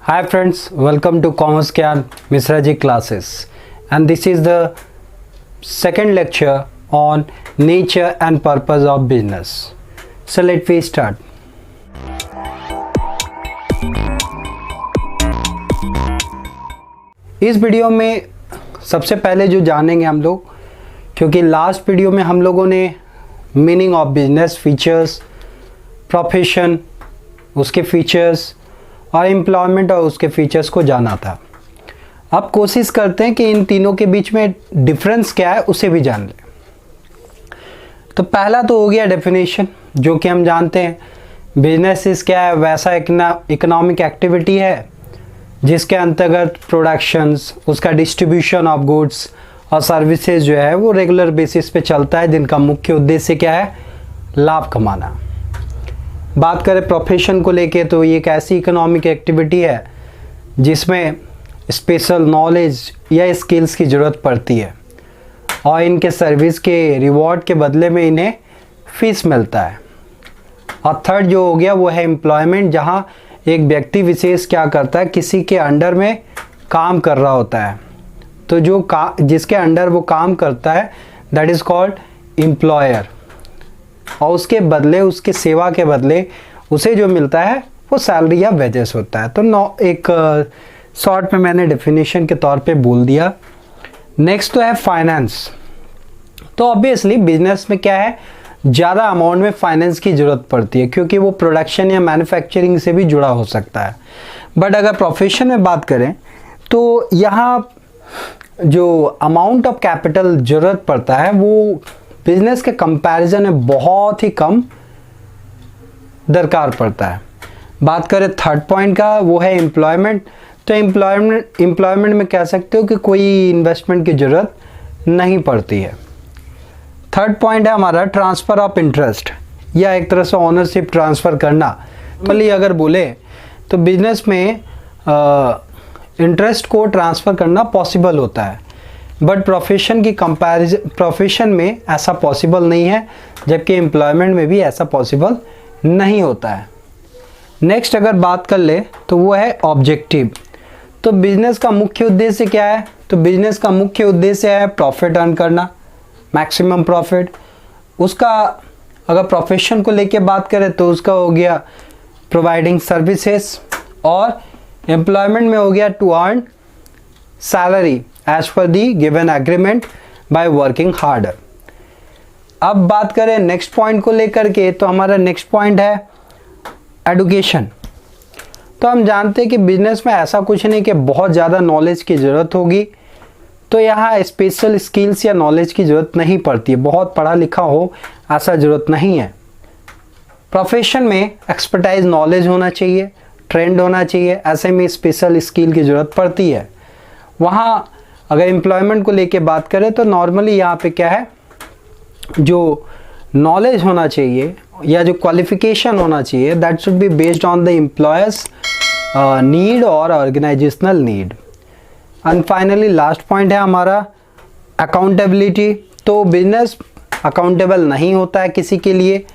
Hi friends, welcome to Commerce Gyan Misra Ji classes, and this is the second lecture on nature and purpose of business. So let me start. इस video में सबसे पहले जो जानेंगे हम लोग, क्योंकि लास्ट वीडियो में हम लोगों ने meaning of business, features, profession, उसके फीचर्स और एम्प्लॉयमेंट और उसके फीचर्स को जाना था। अब कोशिश करते हैं कि इन तीनों के बीच में डिफरेंस क्या है उसे भी जान लें। तो पहला तो हो गया डेफिनेशन, जो कि हम जानते हैं बिजनेस क्या है, वैसा इकोनॉमिक एक्टिविटी है जिसके अंतर्गत प्रोडक्शंस, उसका डिस्ट्रीब्यूशन ऑफ गुड्स और सर्विसेज जो है वो रेगुलर बेसिस पे चलता है, जिनका मुख्य उद्देश्य क्या है, लाभ कमाना। बात करें प्रोफेशन को लेके तो ये एक ऐसी इकोनॉमिक एक्टिविटी है जिसमें स्पेशल नॉलेज या स्किल्स की ज़रूरत पड़ती है और इनके सर्विस के रिवॉर्ड के बदले में इन्हें फीस मिलता है। और थर्ड जो हो गया वो है एम्प्लॉयमेंट, जहाँ एक व्यक्ति विशेष क्या करता है, किसी के अंडर में काम कर रहा होता है। तो जो जिसके अंडर वो काम करता है दैट इज़ कॉल्ड एम्प्लॉयर, और उसके बदले, उसके सेवा के बदले उसे जो मिलता है वो सैलरी या वेजेस होता है। तो एक शॉर्ट में मैंने डेफिनेशन के तौर पे बोल दिया। नेक्स्ट तो है फाइनेंस। तो ऑब्वियसली बिजनेस में क्या है, ज़्यादा अमाउंट में फाइनेंस की ज़रूरत पड़ती है, क्योंकि वो प्रोडक्शन या मैन्युफैक्चरिंग से भी जुड़ा हो सकता है। बट अगर प्रोफेशन में बात करें तो यहाँ जो अमाउंट ऑफ कैपिटल ज़रूरत पड़ता है वो बिजनेस के कंपैरिजन में बहुत ही कम दरकार पड़ता है। बात करें थर्ड पॉइंट का, वो है एम्प्लॉयमेंट। तो एम्प्लॉयमेंट में कह सकते हो कि कोई इन्वेस्टमेंट की ज़रूरत नहीं पड़ती है। थर्ड पॉइंट है हमारा ट्रांसफ़र ऑफ इंटरेस्ट, या एक तरह से ओनरशिप ट्रांसफ़र करना। भले अगर बोले तो बिजनेस में इंटरेस्ट को ट्रांसफ़र करना पॉसिबल होता है, बट प्रोफेशन में ऐसा पॉसिबल नहीं है, जबकि एम्प्लॉयमेंट में भी ऐसा पॉसिबल नहीं होता है। नेक्स्ट अगर बात कर ले तो वो है ऑब्जेक्टिव। तो बिजनेस का मुख्य उद्देश्य क्या है, तो बिजनेस का मुख्य उद्देश्य है प्रॉफिट अर्न करना, मैक्सिमम प्रॉफिट। उसका अगर प्रोफेशन को लेके बात करें तो उसका हो गया प्रोवाइडिंग सर्विसेज, और एम्प्लॉयमेंट में हो गया to earn salary as per the given agreement by working harder. अब बात करें नेक्स्ट पॉइंट को लेकर के, तो हमारा नेक्स्ट पॉइंट है एडुकेशन। तो हम जानते हैं कि बिजनेस में ऐसा कुछ नहीं कि बहुत ज़्यादा नॉलेज की ज़रूरत होगी, तो यहाँ स्पेशल स्किल्स या नॉलेज की ज़रूरत नहीं पड़ती है, बहुत पढ़ा लिखा हो ऐसा ज़रूरत नहीं है। प्रोफेशन में एक्सपर्टाइज नॉलेज होना चाहिए, ट्रेंड होना चाहिए, ऐसे में स्पेशल स्किल की ज़रूरत पड़ती है। वहाँ अगर एम्प्लॉयमेंट को लेके बात करें तो नॉर्मली यहाँ पे क्या है, जो नॉलेज होना चाहिए या जो क्वालिफिकेशन होना चाहिए that should be based on the employers need और organisational need. And finally last point है हमारा अकाउंटेबिलिटी। तो बिजनेस अकाउंटेबल नहीं होता है किसी के लिए,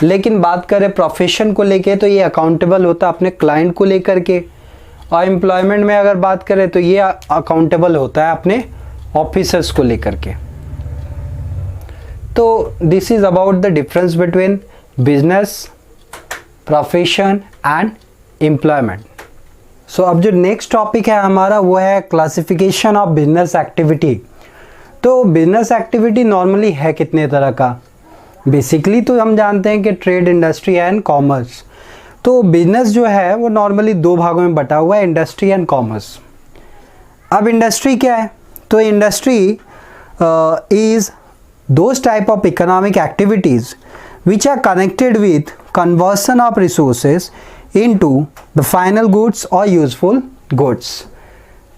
लेकिन बात करें प्रोफेशन को लेके तो ये अकाउंटेबल होता है अपने क्लाइंट को लेकर के, और एम्प्लॉयमेंट में अगर बात करें तो ये अकाउंटेबल होता है अपने ऑफिसर्स को लेकर के। तो this is about the difference between business, profession and employment. So अब जो नेक्स्ट टॉपिक है हमारा वो है क्लासिफिकेशन ऑफ बिजनेस एक्टिविटी। तो बिजनेस एक्टिविटी नॉर्मली है कितने तरह का, बेसिकली तो हम जानते हैं कि ट्रेड, इंडस्ट्री एंड कॉमर्स। तो बिजनेस जो है वो नॉर्मली दो भागों में बटा हुआ है, इंडस्ट्री एंड कॉमर्स। अब इंडस्ट्री क्या है, तो industry is those type of economic activities which are connected with conversion of resources into the final goods और यूजफुल गुड्स।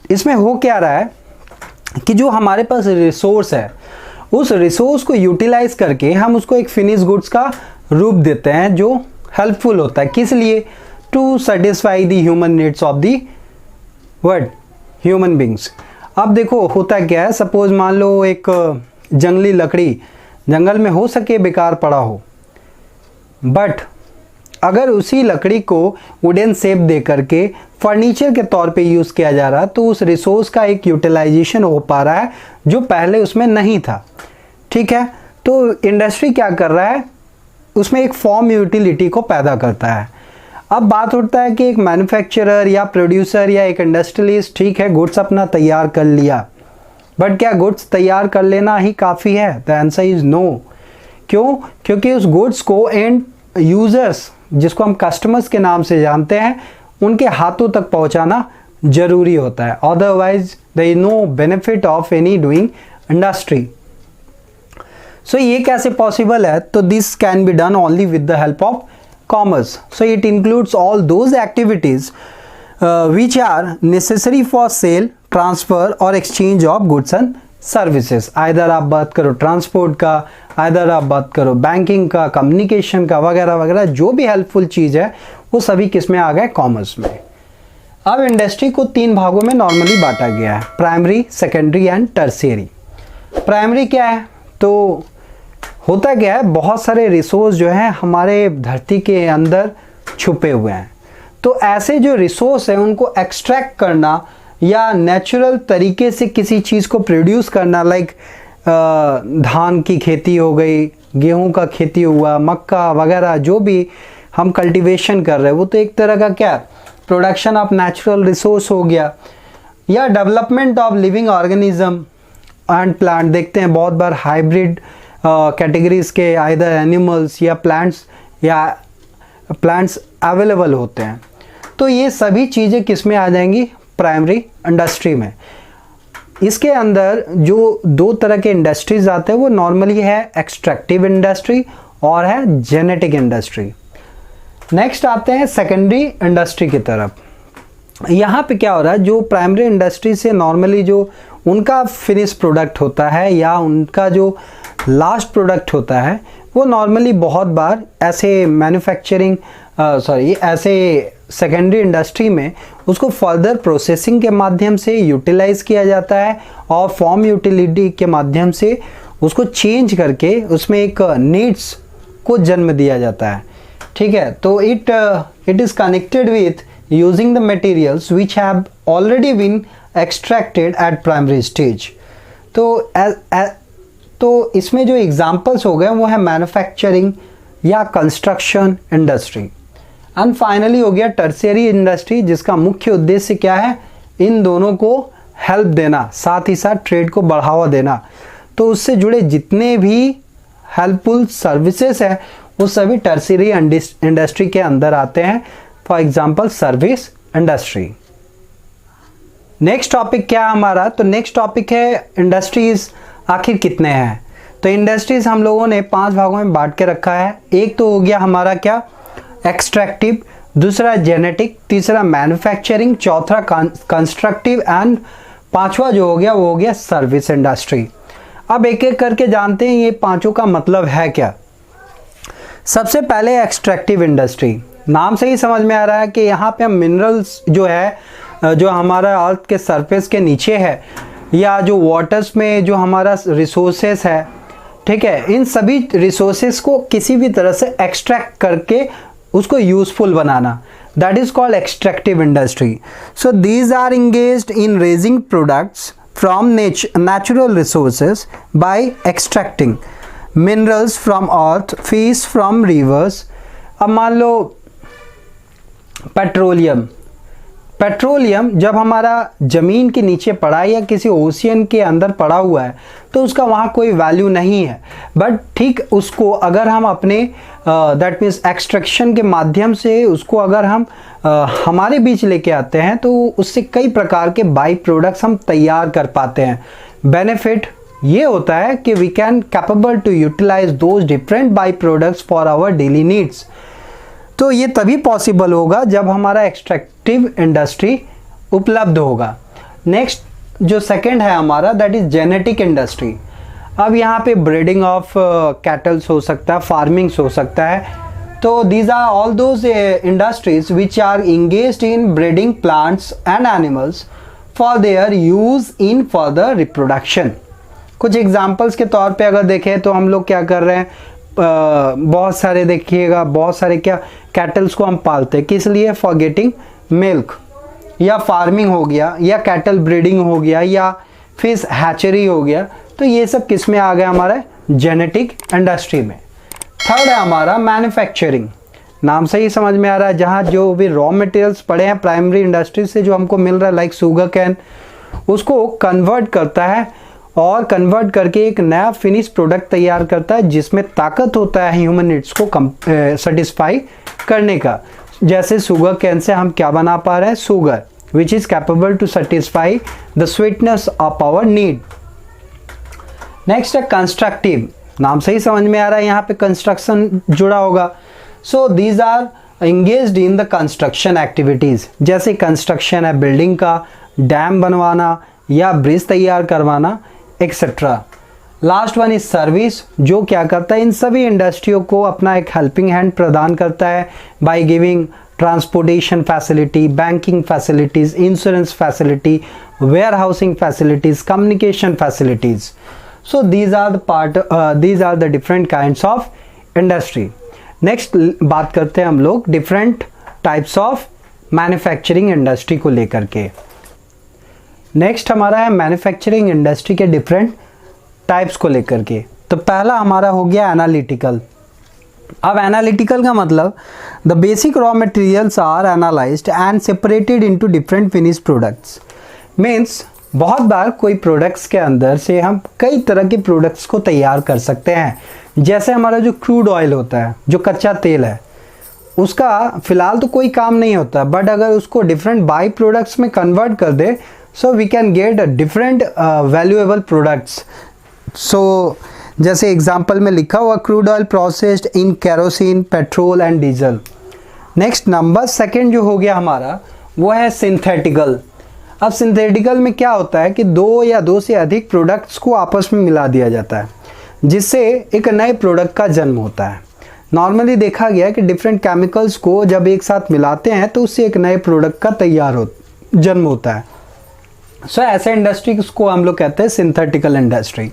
इसमें हो क्या रहा है कि जो हमारे पास रिसोर्स है उस रिसोर्स को यूटिलाइज करके हम उसको एक फिनिश गुड्स का रूप देते हैं, जो हेल्पफुल होता है किस लिए, to satisfy the human needs of the world, human beings. अब देखो होता क्या है, सपोज मान लो एक जंगली लकड़ी जंगल में हो सके बेकार पड़ा हो, बट अगर उसी लकड़ी को वुडन शेप दे करके फर्नीचर के तौर पे यूज़ किया जा रहा, तो उस रिसोर्स का एक यूटिलाइजेशन हो पा रहा है जो पहले उसमें नहीं था। ठीक है, तो इंडस्ट्री क्या कर रहा है, उसमें एक फॉर्म यूटिलिटी को पैदा करता है। अब बात उठता है कि एक मैन्युफैक्चरर या प्रोड्यूसर या एक इंडस्ट्रियलिस्ट, ठीक है, गुड्स अपना तैयार कर लिया, बट क्या गुड्स तैयार कर लेना ही काफ़ी है? The answer is no. क्यों? क्योंकि उस गुड्स को एंड यूज़र्स, जिसको हम कस्टमर्स के नाम से जानते हैं, उनके हाथों तक पहुंचाना जरूरी होता है। Otherwise there is no benefit of any doing industry. So ये कैसे पॉसिबल है? तो this can be done only with the help of commerce. So it includes all those activities which are necessary for sale, transfer और exchange of goods and services. Either आप बात करो transport का, either आप बात करो बैंकिंग का, communication का, वगैरह वगैरह, जो भी हेल्पफुल चीज़ है वो सभी किस में आ गए? कॉमर्स में। अब इंडस्ट्री को 3 भागों में नॉर्मली बांटा गया है, primary, secondary and tertiary. Primary क्या है? तो होता क्या है, बहुत सारे रिसोर्स जो हैं हमारे धरती के अंदर छुपे हुए हैं, तो ऐसे जो रिसोर्स हैं उनको एक्सट्रैक्ट करना या नेचुरल तरीके से किसी चीज़ को प्रोड्यूस करना, लाइक धान की खेती हो गई, गेहूं का खेती हुआ, मक्का वगैरह, जो भी हम कल्टीवेशन कर रहे हैं वो तो एक तरह का क्या, प्रोडक्शन ऑफ नेचुरल रिसोर्स हो गया। या development of living organism and plant, देखते हैं बहुत बार हाइब्रिड कैटेगरीज के आइदर एनिमल्स या प्लांट्स अवेलेबल होते हैं, तो ये सभी चीज़ें किस में आ जाएंगी? प्राइमरी इंडस्ट्री में। इसके अंदर जो 2 तरह के इंडस्ट्रीज आते हैं वो नॉर्मली है एक्सट्रैक्टिव इंडस्ट्री और है जेनेटिक इंडस्ट्री। नेक्स्ट आते हैं सेकेंडरी इंडस्ट्री की तरफ। यहाँ पे क्या हो रहा है, जो प्राइमरी इंडस्ट्री से नॉर्मली जो उनका फिनिश प्रोडक्ट होता है या उनका जो लास्ट प्रोडक्ट होता है वो नॉर्मली बहुत बार ऐसे मैन्युफैक्चरिंग ऐसे सेकेंडरी इंडस्ट्री में उसको फर्दर प्रोसेसिंग के माध्यम से यूटिलाइज किया जाता है और फॉर्म यूटिलिटी के माध्यम से उसको चेंज करके उसमें एक नीड्स को जन्म दिया जाता है। ठीक है, तो it is connected with using the materials which have already been extracted at primary stage. तो इसमें जो एग्जाम्पल्स हो गए वो है मैन्युफैक्चरिंग या कंस्ट्रक्शन इंडस्ट्री। एंड फाइनली हो गया टर्शियरी इंडस्ट्री, जिसका मुख्य उद्देश्य क्या है? इन दोनों को हेल्प देना, साथ ही साथ ट्रेड को बढ़ावा देना। तो उससे जुड़े जितने भी हेल्पफुल सर्विसेज हैं वो सभी टर्शियरी इंडस्ट्री के अंदर आते हैं। For example service industry. Next topic क्या है हमारा? तो नेक्स्ट टॉपिक है इंडस्ट्रीज आखिर कितने हैं। तो इंडस्ट्रीज हम लोगों ने 5 भागों में बांट के रखा है। एक तो हो गया हमारा क्या, एक्सट्रैक्टिव, दूसरा जेनेटिक, तीसरा मैन्युफैक्चरिंग, चौथा कंस्ट्रक्टिव एंड 5वां जो हो गया वो हो गया सर्विस इंडस्ट्री। अब एक एक करके जानते हैं ये पांचों का मतलब है क्या। सबसे पहले एक्सट्रैक्टिव इंडस्ट्री, नाम से ही समझ में आ रहा है कि यहाँ पे हम मिनरल्स जो है, जो हमारा अर्थ के सरफेस के नीचे है या जो वाटर्स में जो हमारा रिसोर्सेस है, ठीक है, इन सभी रिसोर्सेस को किसी भी तरह से एक्सट्रैक्ट करके उसको यूजफुल बनाना, that is called extractive industry. So these are engaged in raising products from natural resources by extracting minerals from earth, fish from rivers. अब मान लो पेट्रोलियम जब हमारा ज़मीन के नीचे पड़ा है या किसी ओशियन के अंदर पड़ा हुआ है तो उसका वहाँ कोई वैल्यू नहीं है, बट ठीक उसको अगर हम अपने दैट मीन्स एक्सट्रैक्शन के माध्यम से उसको अगर हम हमारे बीच लेके आते हैं तो उससे कई प्रकार के बाई प्रोडक्ट्स हम तैयार कर पाते हैं। बेनिफिट ये होता है कि we can capable to utilise those different by products for our daily needs. तो ये तभी पॉसिबल होगा जब हमारा एक्सट्रैक्टिव इंडस्ट्री उपलब्ध होगा। नेक्स्ट जो सेकंड है हमारा, दैट इज जेनेटिक इंडस्ट्री। अब यहाँ पे ब्रीडिंग ऑफ कैटल्स हो सकता है, फार्मिंग्स हो सकता है। तो these are all those industries which are engaged in breeding plants and animals for their use in further reproduction. कुछ एग्जाम्पल्स के तौर पे अगर देखें तो हम लोग क्या कर रहे हैं, बहुत सारे देखिएगा, बहुत सारे क्या कैटल्स को हम पालते हैं, किस लिए? फॉर गेटिंग मिल्क, या फार्मिंग हो गया, या कैटल ब्रीडिंग हो गया, या फिश हैचरी हो गया। तो ये सब किस में आ गया? हमारे जेनेटिक इंडस्ट्री में। थर्ड है हमारा मैन्युफैक्चरिंग। नाम से ही समझ में आ रहा है, जहाँ जो भी रॉ मटेरियल्स पड़े हैं प्राइमरी इंडस्ट्री से जो हमको मिल रहा है, लाइक शुगर कैन, उसको कन्वर्ट करता है और कन्वर्ट करके एक नया फिनिश प्रोडक्ट तैयार करता है जिसमें ताकत होता है ह्यूमन नीड्स को सेटिस्फाई करने का। जैसे शुगर कैन से हम क्या बना पा रहे हैं? Sugar, which is capable to satisfy the sweetness of our need. Next है कंस्ट्रक्टिव। नाम से ही समझ में आ रहा है, यहाँ पे कंस्ट्रक्शन जुड़ा होगा। So these are engaged in the construction activities. जैसे कंस्ट्रक्शन है बिल्डिंग का, डैम बनवाना या ब्रिज तैयार करवाना, etcetera. Last one is service, जो क्या करता है? इन सभी इंडस्ट्रियों को अपना एक हेल्पिंग हैंड प्रदान करता है by giving transportation facility, banking facilities, insurance facility, warehousing facilities, communication facilities. So these are the different kinds of industry. Next बात करते हैं हम लोग different types of manufacturing industry को लेकर के। नेक्स्ट हमारा है मैन्युफैक्चरिंग इंडस्ट्री के डिफरेंट टाइप्स को लेकर के। तो पहला हमारा हो गया एनालिटिकल। अब एनालिटिकल का मतलब the basic raw materials are analysed and separated into different finish products. Means बहुत बार कोई प्रोडक्ट्स के अंदर से हम कई तरह के प्रोडक्ट्स को तैयार कर सकते हैं। जैसे हमारा जो क्रूड ऑयल होता है, जो कच्चा तेल है, उसका फ़िलहाल तो कोई काम नहीं होता, बट अगर उसको डिफरेंट बाई प्रोडक्ट्स में कन्वर्ट कर दे, so we can get different valuable products. So जैसे एग्जांपल में लिखा हुआ crude oil processed in kerosene, petrol and diesel. Next number second जो हो गया हमारा, वो है सिंथेटिकल। अब सिंथेटिकल में क्या होता है कि दो या दो से अधिक प्रोडक्ट्स को आपस में मिला दिया जाता है, जिससे एक नए प्रोडक्ट का जन्म होता है। नॉर्मली देखा गया है कि डिफरेंट केमिकल्स को जब एक साथ मिलाते हैं तो उससे एक नए प्रोडक्ट का जन्म होता है। सो ऐसे इंडस्ट्री को हम लोग कहते हैं सिंथेटिकल इंडस्ट्री।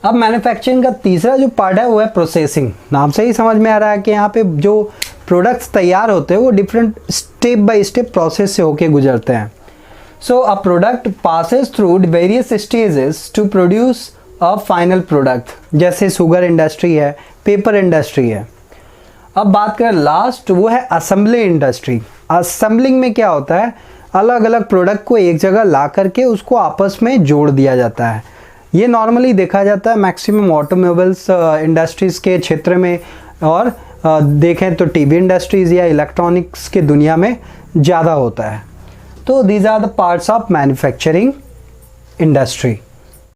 अब मैन्युफैक्चरिंग का तीसरा जो पार्ट है वो है प्रोसेसिंग। नाम से ही समझ में आ रहा है कि यहाँ पे जो प्रोडक्ट्स तैयार होते हैं वो different step by step process से होके गुजरते हैं। So a product passes through various stages to produce a final product. जैसे शुगर इंडस्ट्री है, पेपर इंडस्ट्री है। अब बात करें लास्ट, वो है असेंबली इंडस्ट्री। असेंबलिंग में क्या होता है? अलग अलग प्रोडक्ट को एक जगह ला करके उसको आपस में जोड़ दिया जाता है। ये नॉर्मली देखा जाता है मैक्सिमम ऑटोमोबाइल्स इंडस्ट्रीज़ के क्षेत्र में, और देखें तो टीवी इंडस्ट्रीज़ या इलेक्ट्रॉनिक्स के दुनिया में ज़्यादा होता है। तो these are the parts of manufacturing industry.